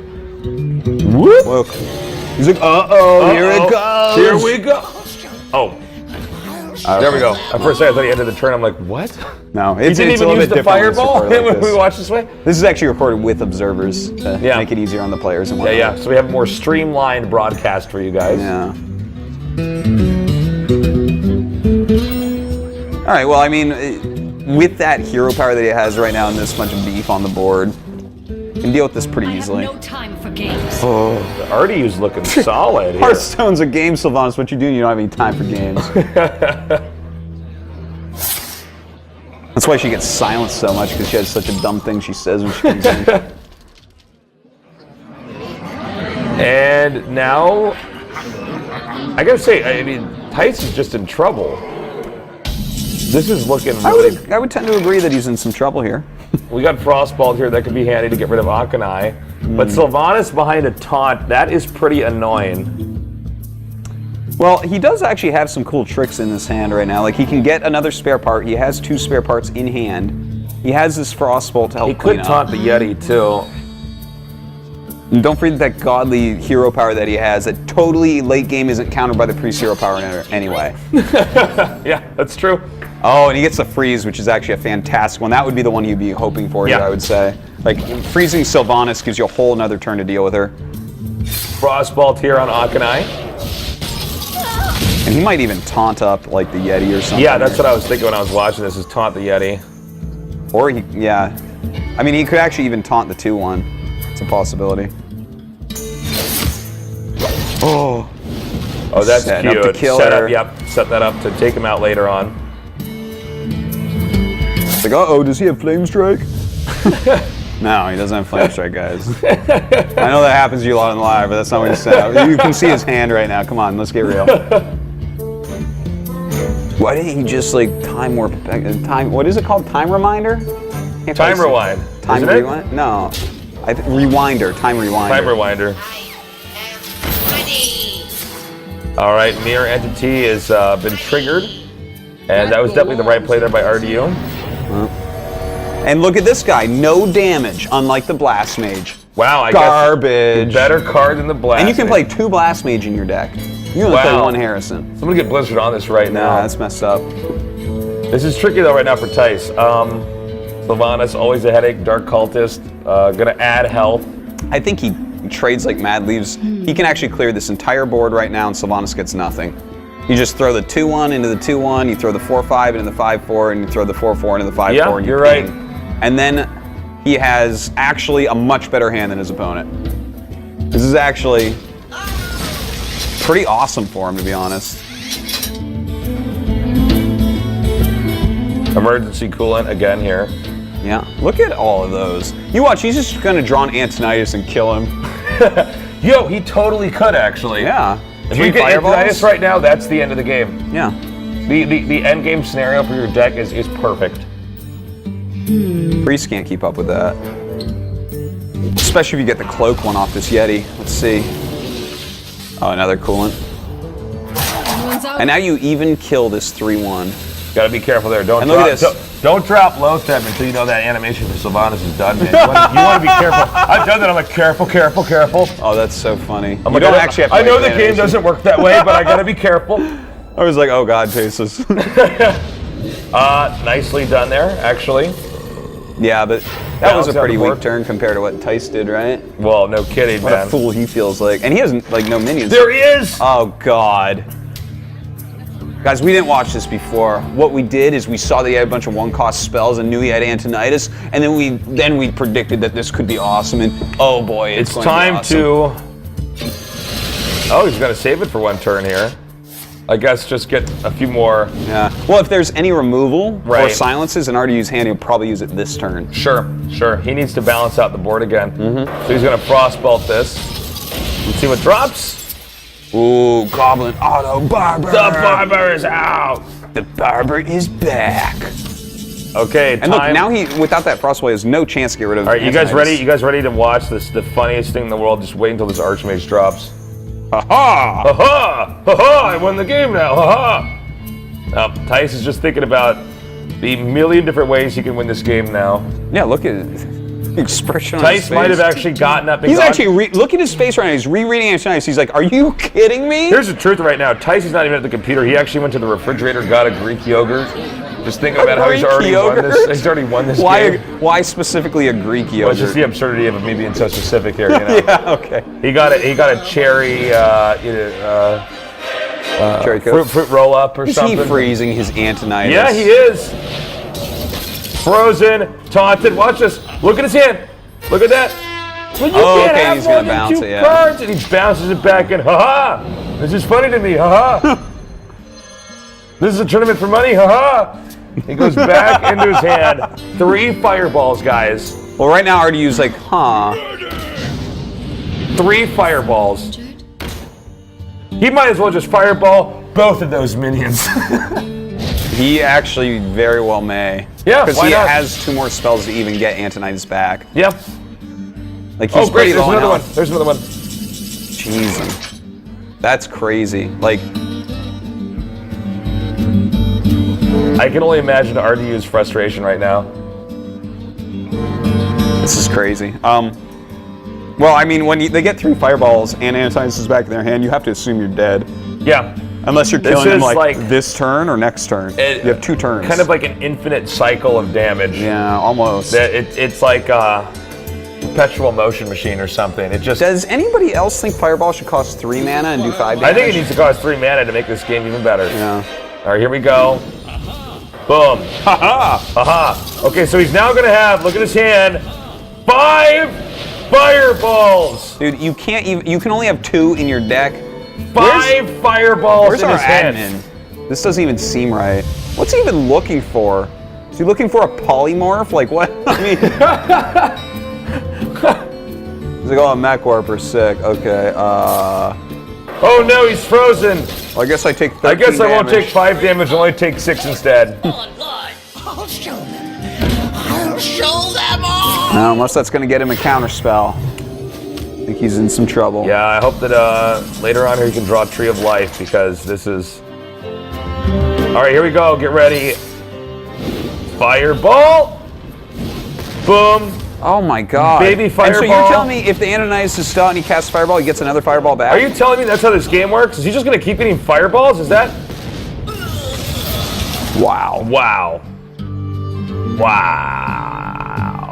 Whoop. Look. He's like, uh-oh, here it goes. Here we go. Oh. There we go. At first I thought he ended the turn. I'm like, what? No, He it's didn't a even little use bit the different when it's fireball recorded like when we this. watch this way? This is actually recorded with observers to make it easier on the players and whatnot. Yeah. So we have a more streamlined broadcast for you guys. Yeah. All right, well, I mean, with that hero power that he has right now and this much beef on the board, you can deal with this pretty easily. I have no time for games. Oh, the RDU's looking solid here. Hearthstone's a game, Sylvanas. What you doing? You don't have any time for games. That's why she gets silenced so much, because she has such a dumb thing she says when she comes in. And now, I gotta say, I mean, Thijs is just in trouble. This is looking really... I would tend to agree that he's in some trouble here. We got Frostbolt here that could be handy to get rid of Akanai. But Sylvanas behind a taunt, that is pretty annoying. Well, he does actually have some cool tricks in this hand right now. Like, he can get another spare part. He has 2 spare parts in hand. He has this Frostbolt to help He clean could up. taunt the Yeti too. And don't forget that godly hero power that he has that totally late game isn't countered by the priest hero power anyway. Yeah, that's true. Oh, and he gets the freeze, which is actually a fantastic one. That would be the one you'd be hoping for here, I would say. Like, freezing Sylvanas gives you a whole another turn to deal with her. Frostbolt here on Akanai. And he might even taunt up, like, the Yeti or something. Yeah, that's what I was thinking when I was watching this, is taunt the Yeti. Or he, yeah. I mean, he could actually even taunt the 2-1. It's a possibility. Oh. Oh, that's Setting cute. up to kill Set her. up, yep. Set that up to take him out later on. It's like, uh-oh, does he have Flame Strike? No, he doesn't have Flame Strike, guys. I know that happens to you a lot in live, but that's not what he said. You can see his hand right now. Come on, let's get real. Why didn't he just, like, time warp? What is it called? Time Reminder? Time Rewind. Time Isn't it? Rewind? No. Rewinder. Time Rewinder. Time Rewinder. All right, Mirror Entity has been triggered. And that was definitely the right play there by RDU. And look at this guy. No damage, unlike the Blast Mage. Wow, I Garbage. guess better card than the Blast. And you can play Mage. 2 Blast Mage in your deck. You only play 1 Harrison. Somebody get Blizzard on this right now. Nah, that's messed up. This is tricky though right now for Thijs. Sylvanas, always a headache. Dark Cultist, gonna add health. I think he trades like mad leaves. He can actually clear this entire board right now, and Sylvanas gets nothing. You just throw the 2-1 into the 2-1, you throw the 4-5 into the 5-4, and you throw the 4-4 into the 5-4. Yeah, and you're ping. right. And then he has actually a much better hand than his opponent. This is actually pretty awesome for him, to be honest. Emergency coolant again here. Yeah, look at all of those. You watch, he's just gonna draw an Antonitis and kill him. Yo, he totally could actually. Yeah. If you get Antonitis right now, that's the end of the game. Yeah. The end game scenario for your deck is perfect. Priest can't keep up with that. Especially if you get the cloak one off this Yeti. Let's see. Oh, another coolant. And now you even kill this 3-1. Gotta be careful there. Don't And drop, look at this. Don't drop low step until you know that animation for Sylvanas is done, man. You want to be careful. I've done that. I'm like, careful, careful, careful. Oh, that's so funny. I'm You like, don't actually have to I know wait for the game animation. doesn't work that way, but I gotta be careful. I was like, oh god, Pesos. Nicely done there, actually. Yeah, but that was a pretty weak turn compared to what Thijs did, right? Well, no kidding, What man. a fool he feels like. And he has like no minions. There he is! Oh god. Guys, we didn't watch this before. What we did is we saw that he had a bunch of one-cost spells and knew he had Antonidas, and then we predicted that this could be awesome, and oh boy, it's going time to be awesome. Oh, he's gonna save it for one turn here. I guess just get a few more. Yeah. Well, if there's any removal or Right. silences in RDU's hand, he'll probably use it this turn. Sure. He needs to balance out the board again. So he's gonna Frostbolt this. Let's see what drops. Ooh, Goblin Auto Barber. The Barber is out. The Barber is back. Okay, And look, now he, without that Frostbolt, has no chance to get rid of. All right, you guys Antonidas. ready? You guys ready to watch this? The funniest thing in the world. Just wait until this Archmage drops. Ha ha! Ha ha! Ha ha! I won the game now. Ha ha! Thijs is just thinking about the million different ways he can win this game now. Yeah, look at the expression on his Thijs face. might have actually gotten up and He's gone. actually, look at his face right now. He's rereading Antonidas. He's like, are you kidding me? Here's the truth right now. Thijs is not even at the computer. He actually went to the refrigerator, got a Greek yogurt. Just thinking about how he's already won this. He's already won this game. Why specifically a Greek Well, yogurt? it's just the absurdity of me being so specific here, you know. Yeah, okay. He got a cherry, Cherry Coke. fruit roll up or Is something. he freezing his Antonidas? Yeah, he is. Frozen, taunted. Watch this. Look at his hand. Look at that. Well, you Oh, can't okay, have he's more gonna than bounce two it, yeah. cards, and he bounces it back in. Ha ha! This is funny to me. Ha ha! This is a tournament for money. Ha ha! He goes back into his hand. 3 fireballs, guys. Well, right now RDU's like, huh? 3 fireballs. He might as well just fireball both of those minions. He actually very well may. Yeah, Because why he not? has 2 more spells to even get Antonidas back. Yep. Like, he's Oh, great. pretty There's low on another one. health. There's another one. Jeez. That's crazy. Like, I can only imagine RDU's frustration right now. this is crazy. Well, I mean, when they get 3 fireballs and Antonidas is back in their hand, you have to assume you're dead. Yeah. Unless you're This killing him is like, like- this turn or next turn. You have 2 turns. Kind of like an infinite cycle of damage. Yeah, almost. It's like a perpetual motion machine or something. It just. Does anybody else think Fireball should cost 3 mana and do 5 damage? I think it needs to cost 3 mana to make this game even better. Yeah. All right, here we go. Boom. Ha ha. Okay, so he's now gonna have. Look at his hand. 5 fireballs. Dude, you can't even. You can only have 2 in your deck. 5 fireballs Where's in our his hand. admin? This doesn't even seem right. What's he even looking for? Is he looking for a polymorph? Like what? I mean, he's like, oh, Mech Warper, sick. Okay. Oh no, he's frozen. Well, I guess I take. 13 I guess I won't damage. take 5 damage. I'll only take 6 instead. I'll show them. I'll show them all. No, unless that's gonna get him a counter spell. I think he's in some trouble. Yeah, I hope that later on here he can draw Tree of Life because this is. All right, here we go. Get ready. Fireball. Boom. Oh my god. Baby And so you're Fireball. telling me if the Antonidas is still out and he casts Fireball, he gets another Fireball back? Are you telling me that's how this game works? Is he just gonna keep getting fireballs? Is that? Wow. Wow. Wow.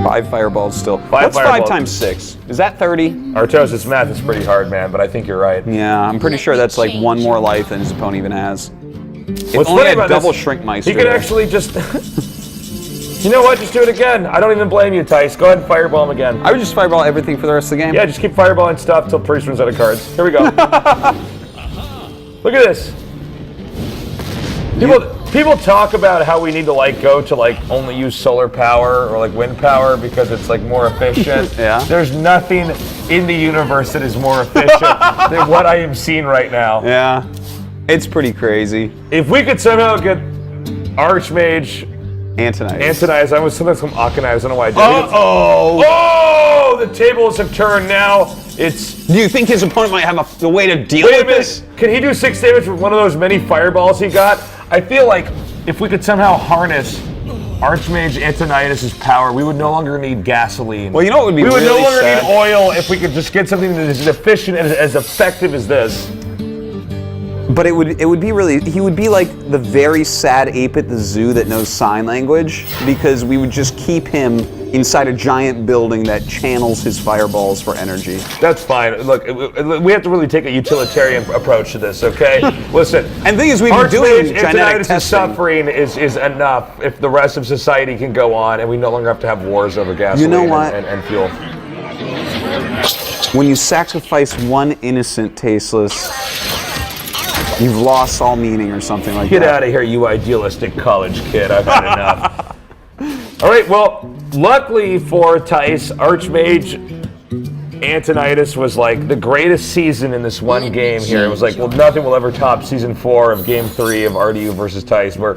5 Fireballs still. 5 What's 5 fireballs. times 6? Is that 30? Artosis math is pretty hard, man, but I think you're right. Yeah, I'm pretty sure that's like 1 more life than his opponent even has. If What's only funny had about double this, Shrinkmeister. he could there. actually just. You know what? Just do it again. I don't even blame you, Thijs. Go ahead and fireball him again. I would just Fireball everything for the rest of the game. Yeah, just keep fireballing stuff till Priest runs out of cards. Here we go. Look at this. People talk about how we need to like go to like only use solar power or like wind power because it's like more efficient. Yeah. There's nothing in the universe that is more efficient than what I am seeing right now. Yeah. It's pretty crazy. If we could somehow get Archmage Antonidas. I was sometimes from Akanai. I don't know why I did. Uh-oh. Oh, the tables have turned now. It's. Do you think his opponent might have a way to deal Wait a with minute. this? Can he do 6 damage with one of those many fireballs he got? I feel like if we could somehow harness Archmage Antonidas' power, we would no longer need gasoline. Well, you know what would be We would really no longer sad? need oil if we could just get something that is as efficient and as effective as this. But it would be really, he would be like the very sad ape at the zoo that knows sign language, because we would just keep him inside a giant building that channels his fireballs for energy. That's fine. Look, we have to really take a utilitarian approach to this, okay? Listen. And the thing is, we've been doing genetic Antonitis' testing. suffering is enough if the rest of society can go on and we no longer have to have wars over gasoline and fuel. When you sacrifice one innocent tasteless, you've lost all meaning or something like that. Get out of here, you idealistic college kid. I've had enough. All right, well, luckily for Thijs, Archmage Antonitis was like the greatest season in this one game here. It was like, well, nothing will ever top season 4 of game 3 of RDU versus Thijs, where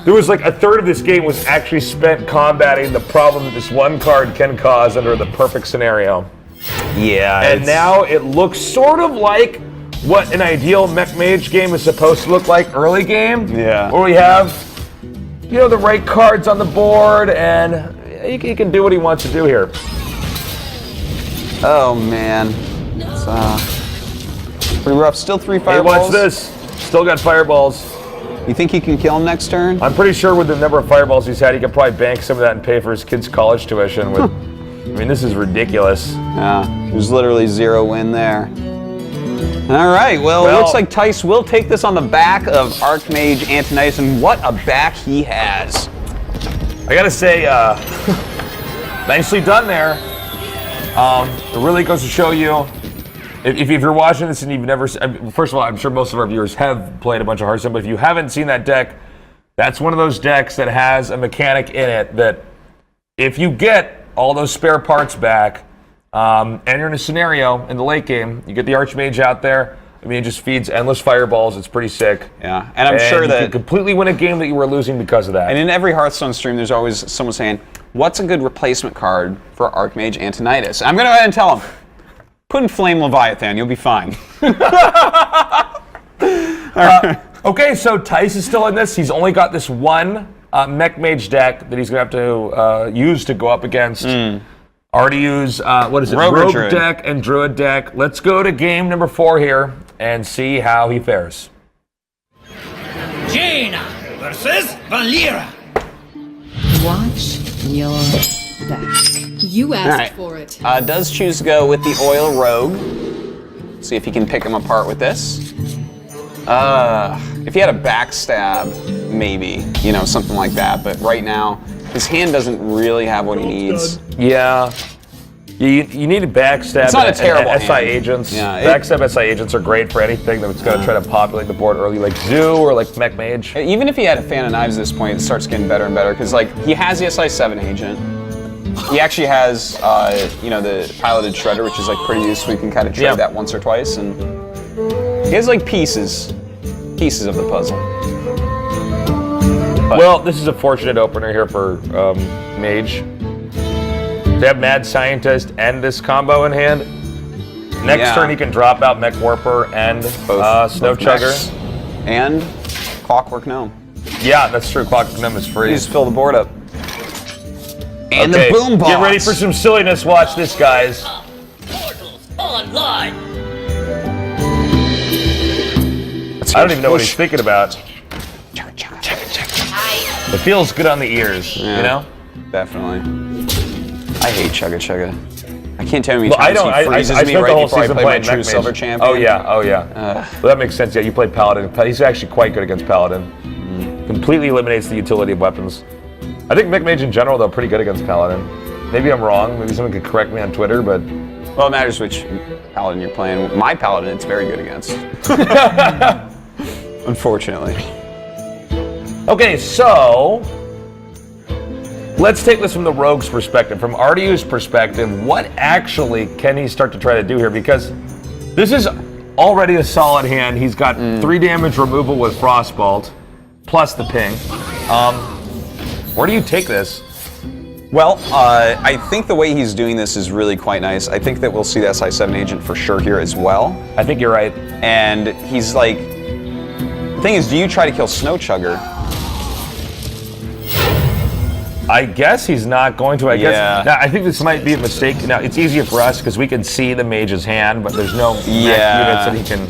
there was like a third of this game was actually spent combating the problem that this one card can cause under the perfect scenario. Yeah. And now it looks sort of like what an ideal mech mage game is supposed to look like early game. Yeah. Where we have, you know, the right cards on the board, and he can do what he wants to do here. Oh man, it's pretty rough. Still 3 Hey, fireballs. watch this. Still got fireballs. You think he can kill him next turn? I'm pretty sure with the number of fireballs he's had, he could probably bank some of that and pay for his kid's college tuition. With, I mean, this is ridiculous. Yeah, there's literally 0 win there. All right, well, it looks like Thijs will take this on the back of Archmage Antonitis, and what a back he has. I gotta say, nicely done there. It really goes to show you, if you're watching this and you've never, first of all, I'm sure most of our viewers have played a bunch of Hearthstone, but if you haven't seen that deck, that's one of those decks that has a mechanic in it that if you get all those spare parts back, and you're in a scenario in the late game, you get the Archmage out there, I mean, it just feeds endless fireballs. It's pretty sick. Yeah, and I'm sure that you can completely win a game that you were losing because of that. And in every Hearthstone stream, there's always someone saying, what's a good replacement card for Archmage Antonitis? I'm going to go ahead and tell him, put in Flame Leviathan, you'll be fine. Okay, so Thijs is still in this. He's only got this one Mech Mage deck that he's going to have to use to go up against RDU's, Rogue Druid. deck and Druid deck. Let's go to game number 4 here and see how he fares. Jaina versus Valera. Watch your back. You asked Alright. for it. Does choose to go with the Oil Rogue. See if he can pick him apart with this. If he had a backstab, maybe, you know, something like that. But right now, his hand doesn't really have what he needs. Yeah. You need a backstab. It's not a terrible SI hand. agents. Yeah, backstab SI agents are great for anything that's going to try to populate the board early, like Zoo or like Mech Mage. Even if he had a Fan of Knives at this point, it starts getting better and better because, like, he has the SI7 agent. He actually has, you know, the Piloted Shredder, which is like pretty useful. You can kind of trade that once or twice, and he has like pieces of the puzzle. But Well, this is a fortunate opener here for Mage. They have Mad Scientist and this combo in hand. Next turn he can drop out Mech Warper and Snow Chugger. Mechs and Clockwork Gnome. Yeah, that's true. Clockwork Gnome is free. You just fill the board up. And Okay, the Boom Boss. Get ready for some silliness. Watch this, guys. Portals online. I don't even know what he's thinking about. It feels good on the ears, you know? Definitely. I hate Chugga Chugga. I can't tell you how Well, I many don't. times he freezes I me spent right the whole before I season play my playing true Mech Silver Mage. Champion. Oh yeah. Well, that makes sense. Yeah, you played Paladin. He's actually quite good against Paladin. Completely eliminates the utility of weapons. I think Mech Mage in general, though, pretty good against Paladin. Maybe I'm wrong. Maybe someone could correct me on Twitter, but Well, it matters which Paladin you're playing. My Paladin, it's very good against. Unfortunately. okay. So let's take this from the Rogue's perspective, from RDU's perspective. What actually can he start to try to do here? Because this is already a solid hand. He's got 3 damage removal with Frostbolt, plus the ping. Where do you take this? Well, I think the way he's doing this is really quite nice. I think that we'll see the SI7 agent for sure here as well. I think you're right. And he's like, the thing is, do you try to kill Snow Chugger? I guess he's not going to. I Yeah. guess. Now, I think this might be a mistake. Now, it's easier for us because we can see the mage's hand, but there's no mech units that he can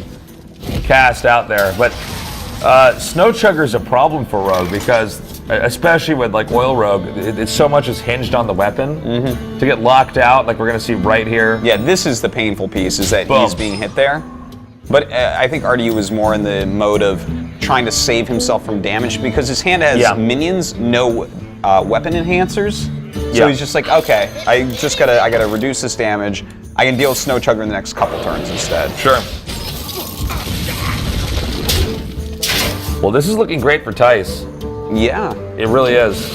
cast out there. But Snow Chugger is a problem for Rogue because especially with like Oil Rogue, it's so much is hinged on the weapon. To get locked out, like we're gonna see right here. Yeah, this is the painful piece, is that Boom. he's being hit there. But I think RDU was more in the mode of trying to save himself from damage because his hand has minions, no weapon enhancers. So he's just like, okay, I gotta reduce this damage. I can deal with Snow Chugger in the next couple turns instead. Sure. Well, this is looking great for Thijs. Yeah. It really is.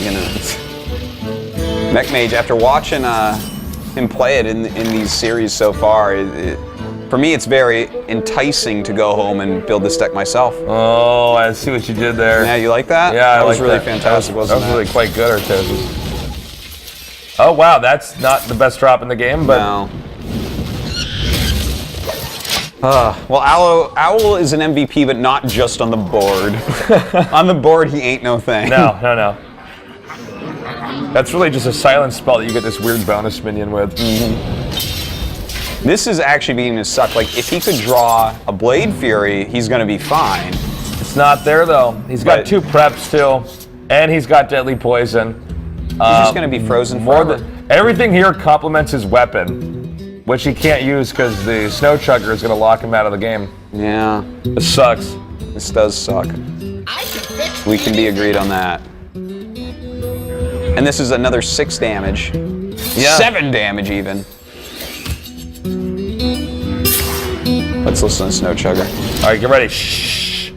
You know, Mech Mage, after watching him play it in these series so far, for me it's very enticing to go home and build this deck myself. Oh, I see what you did there. Yeah, you like that? Yeah, that was really fantastic, wasn't it? That was really quite good, Artosis. Oh wow, that's not the best drop in the game, but no. Well, Owl is an MVP, but not just on the board. On the board, he ain't no thing. No. That's really just a silent spell that you get this weird bonus minion with. This is actually beginning to suck. Like, if he could draw a Blade Fury, he's going to be fine. It's not there, though. He's got 2 preps still, and he's got Deadly Poison. He's just going to be frozen forever. Everything here complements his weapon, which he can't use because the Snow Chugger is going to lock him out of the game. Yeah. This sucks. This does suck. We can be agreed on that. And this is another 6 damage. Yeah. 7 damage even. Let's listen to Snow Chugger. All right, get ready. Shh.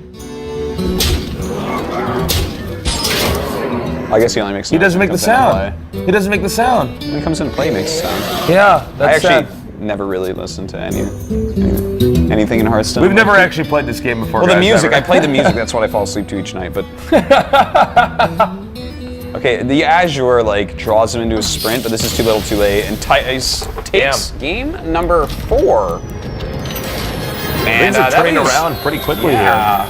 I guess he only makes. He doesn't make the sound. He doesn't make the sound. When he comes into play, he makes a sound. Yeah, that's I actually never really listened to anything in Hearthstone. We've never actually played this game before. Well, guys, the music. ever. I play the music. That's what I fall asleep to each night. But okay, the Azure like draws him into a sprint, but this is too little, too late. And Thijs takes game number 4. And turning around pretty quickly here.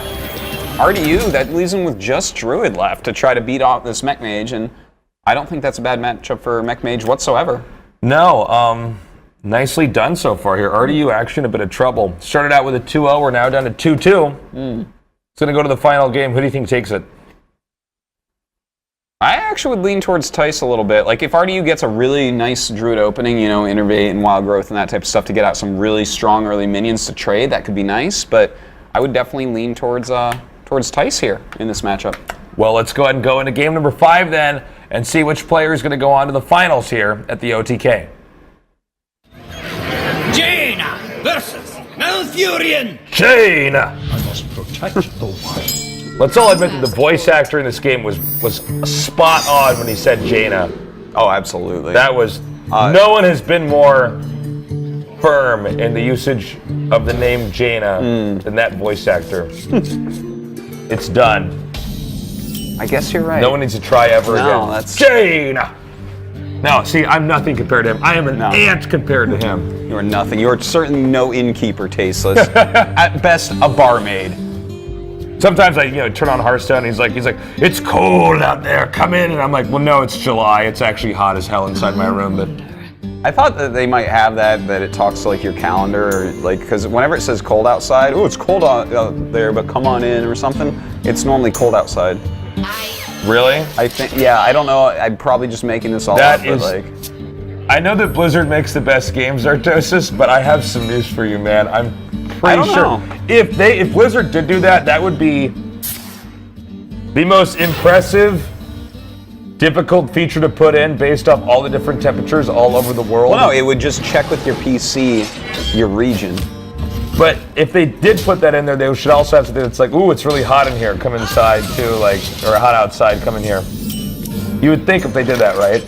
RDU, that leaves him with just Druid left to try to beat off this Mech Mage, and I don't think that's a bad matchup for Mech Mage whatsoever. No, nicely done so far here. RDU actually in a bit of trouble. Started out with a 2-0, we're now down to 2-2. It's going to go to the final game. Who do you think takes it? I actually would lean towards Thijs a little bit. Like, if RDU gets a really nice Druid opening, you know, Innervate and Wild Growth and that type of stuff to get out some really strong early minions to trade, that could be nice, but I would definitely lean towards Thijs here in this matchup. Well, let's go ahead and go into game number 5 then and see which player is going to go on to the finals here at the OTK. Jaina versus Malfurion. Jaina! I must protect the wild. Let's all admit that the voice actor in this game was spot on when he said Jaina. Oh, absolutely. That was... no one has been more firm in the usage of the name Jaina than that voice actor. It's done. I guess you're right. No one needs to try ever again. That's... Jaina! No, see, I'm nothing compared to him. I am an ant compared to him. You are nothing. You are certainly no innkeeper, Tasteless. At best, a barmaid. Sometimes I, turn on Hearthstone. And he's like, it's cold out there. Come in, and I'm like, well, no, it's July. It's actually hot as hell inside my room. But I thought that they might have that it talks to like your calendar, or like because whenever it says cold outside, oh, it's cold out there, but come on in or something. It's normally cold outside. Really? I think, yeah. I don't know. I'm probably just making this all That up. is- But like, I know that Blizzard makes the best games, Artosis, but I have some news for you, man. I'm pretty sure know. if Blizzard did do that, that would be the most impressive, difficult feature to put in based off all the different temperatures all over the world. well, no, it would just check with your PC, your region. But if they did put that in there, they should also have something that's like, ooh, it's really hot in here, come inside too, like, or hot outside, come in here. You would think if they did that, right?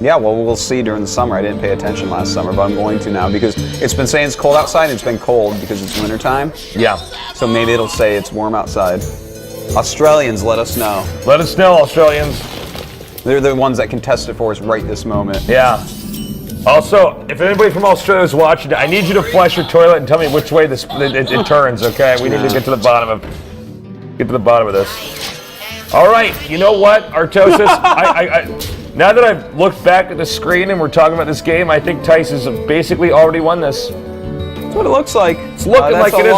Yeah, well, we'll see during the summer. I didn't pay attention last summer, but I'm going to now because it's been saying it's cold outside. And it's been cold because it's wintertime. Yeah. So maybe it'll say it's warm outside. Australians, let us know. Let us know, Australians. They're the ones that can test it for us right this moment. Yeah. Also, if anybody from Australia is watching, I need you to flush your toilet and tell me which way it turns, okay? We need to get to the bottom of this. All right, you know what, Artosis? Now that I've looked back at the screen and we're talking about this game, I think Thijs has basically already won this. what it looks like. It's looking That's like it,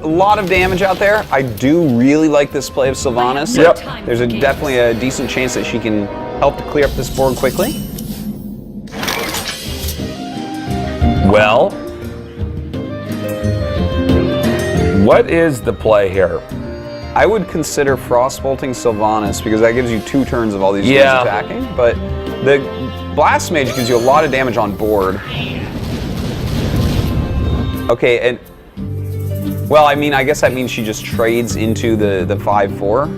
a lot of damage out there. I do really like this play of Sylvanas. Yep. There's definitely a decent chance that she can help to clear up this board quickly. Well, what is the play here? I would consider Frostbolting Sylvanas because that gives you 2 turns of all these things attacking. But the Blast Mage gives you a lot of damage on board. Okay, and well, I mean, I guess that means she just trades into the 5/4.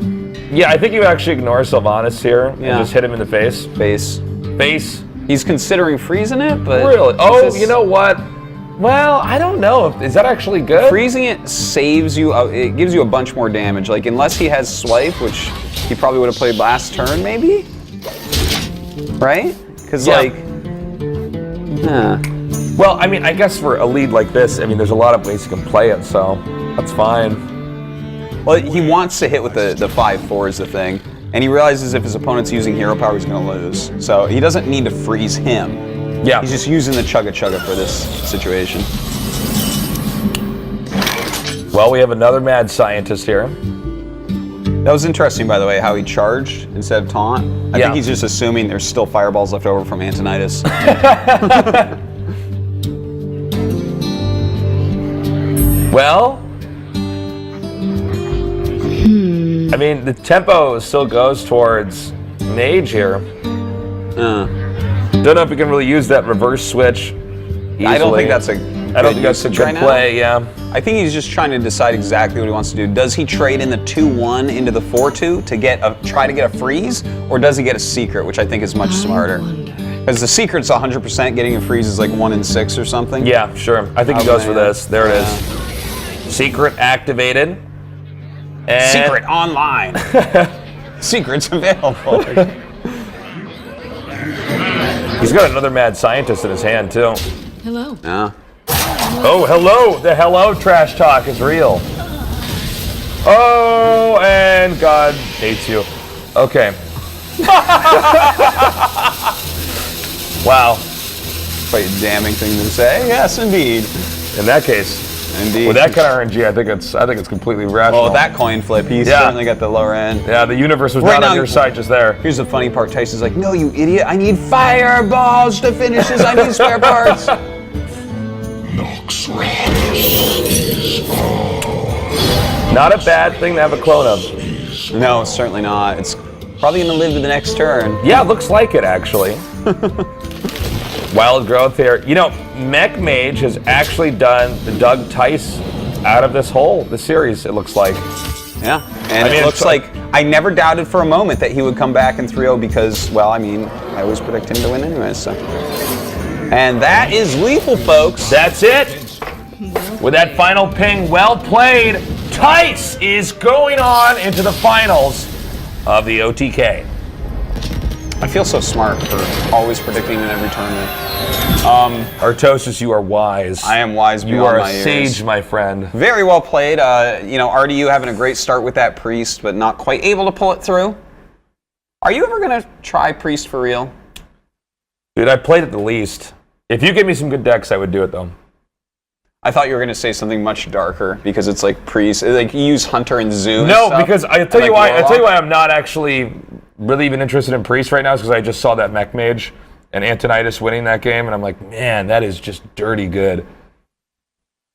Yeah, I think you actually ignore Sylvanas here and just hit him in the face. Face. He's considering freezing it, but really? Oh, you know what? Well, I don't know. Is that actually good? Freezing it saves you. It gives you a bunch more damage. Like unless he has swipe, which he probably would have played last turn, maybe. Right? Because Well, I mean, I guess for a lead like this, I mean, there's a lot of ways you can play it, so that's fine. Well, he wants to hit with the 5/4 is the thing, and he realizes if his opponent's using hero power, he's going to lose. So he doesn't need to freeze him. Yeah. He's just using the chugga chugga for this situation. Well, we have another mad scientist here. That was interesting, by the way, how he charged instead of taunt. I think he's just assuming there's still fireballs left over from Antonidas. Well, I mean, the tempo still goes towards Mage here. Don't know if we can really use that reverse switch easily. I don't think that's a good play, yeah. I think he's just trying to decide exactly what he wants to do. Does he trade in the 2/1 into the 4/2 to try to get a freeze, or does he get a secret, which I think is much smarter? Because the secret's 100%, getting a freeze is like 1 in 6 or something. Yeah, sure. I think he goes for this. There it is. Secret activated. And Secret online. Secrets available. He's got another mad scientist in his hand, too. Hello. Yeah. Oh, hello. The hello trash talk is real. Oh, and God hates you. Okay. Wow. Quite a damning thing to say. Yes, indeed. In that case, Indeed. with that kind of RNG, I think it's completely rational. Well, that coin flip, he certainly got the lower end. Yeah, the universe was Right not on now- your side just there. Here's the funny part. Tyson's like, no, you idiot. I need fireballs to finish this. I need spare parts. Not a bad thing to have a clone of. No, certainly not. It's probably going to live to the next turn. Yeah, looks like it, actually. Wild growth here. You know, Mech Mage has actually dug Thijs out of this series, it looks like. Yeah. And it looks like I never doubted for a moment that he would come back in 3-0 because, well, I mean, I always predict him to win anyways. So. And that is lethal, folks. That's it. With that final ping, well played. Thijs is going on into the finals of the OTK. I feel so smart for always predicting in every tournament. Artosis, you are wise. I am wise beyond You are my a years. sage, my friend. Very well played. RDU having a great start with that Priest, but not quite able to pull it through. Are you ever going to try Priest for real? Dude, I played it the least. If you give me some good decks, I would do it, though. I thought you were going to say something much darker because it's like Priest. Like you use Hunter and Zoo. And No, stuff, because I tell and, you like, why. I tell you Warlock. why I'm not actually really even interested in Priest right now is because I just saw that Mech Mage and Antonidas winning that game, and I'm like, man, that is just dirty good.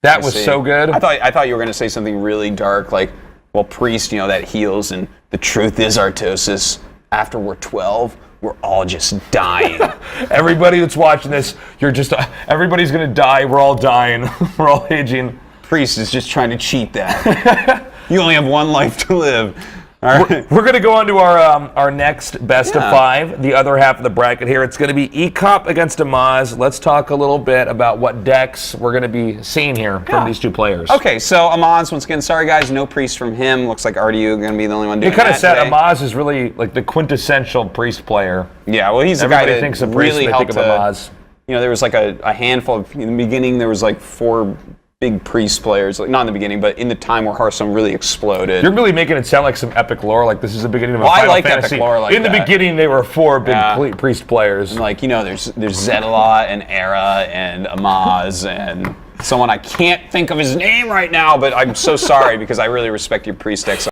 That was so good. I thought you were going to say something really dark, like, well, Priest, that heals, and the truth is, Artosis, after we're 12, we're all just dying. Everybody that's watching this, everybody's gonna die. We're all dying. We're all aging. Priest is just trying to cheat that. You only have one life to live. All right. We're gonna go on to our next best of 5, the other half of the bracket here. It's gonna be Ecop against Amaz. Let's talk a little bit about what decks we're gonna be seeing here from these two players. Okay, so Amaz, once again, sorry guys, no Priest from him. Looks like RDU going to be the only one doing You kind of that said today. Amaz is really like the quintessential Priest player. Yeah, well, he's the guy Everybody that thinks of Priest really when they think helped of Amaz. there was like a handful of, in the beginning, there was like 4 big priest players, like not in the beginning, but in the time where Hearthstone really exploded. You're really making it sound like some epic lore, like this is the beginning of a Well, I Final like Fantasy. epic lore like in the that. beginning, they were 4 big priest players. And like, there's Zedala and Era and Amaz and someone I can't think of his name right now, but I'm so sorry because I really respect your priest decks.